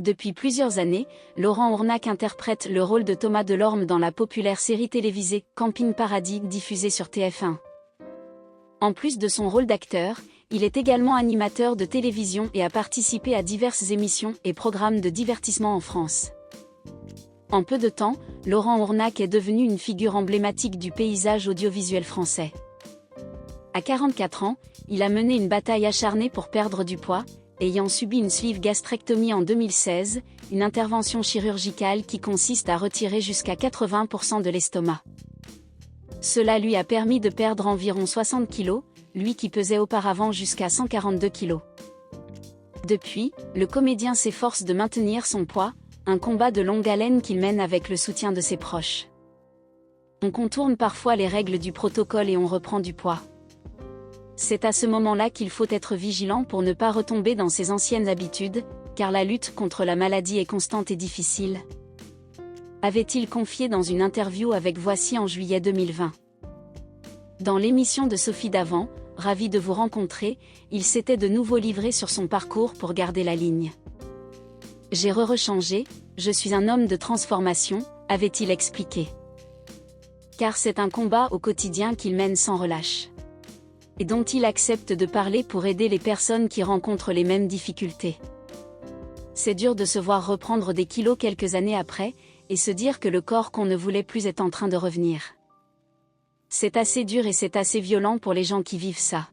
Depuis plusieurs années, Laurent Ournac interprète le rôle de Thomas Delorme dans la populaire série télévisée Camping Paradis diffusée sur TF1. En plus de son rôle d'acteur, il est également animateur de télévision et a participé à diverses émissions et programmes de divertissement en France. En peu de temps, Laurent Ournac est devenu une figure emblématique du paysage audiovisuel français. À 44 ans, il a mené une bataille acharnée pour perdre du poids, ayant subi une sleeve gastrectomie en 2016, une intervention chirurgicale qui consiste à retirer jusqu'à 80% de l'estomac. Cela lui a permis de perdre environ 60 kg, lui qui pesait auparavant jusqu'à 142 kg. Depuis, le comédien s'efforce de maintenir son poids, un combat de longue haleine qu'il mène avec le soutien de ses proches. On contourne parfois les règles du protocole et on reprend du poids. C'est à ce moment-là qu'il faut être vigilant pour ne pas retomber dans ses anciennes habitudes, car la lutte contre la maladie est constante et difficile. Avait-il confié dans une interview avec Voici en juillet 2020. Dans l'émission de Sophie Davant, ravi de vous rencontrer, il s'était de nouveau livré sur son parcours pour garder la ligne. J'ai rechangé, je suis un homme de transformation, avait-il expliqué. Car c'est un combat au quotidien qu'il mène sans relâche. Et dont il accepte de parler pour aider les personnes qui rencontrent les mêmes difficultés. C'est dur de se voir reprendre des kilos quelques années après, et se dire que le corps qu'on ne voulait plus est en train de revenir. C'est assez dur et c'est assez violent pour les gens qui vivent ça.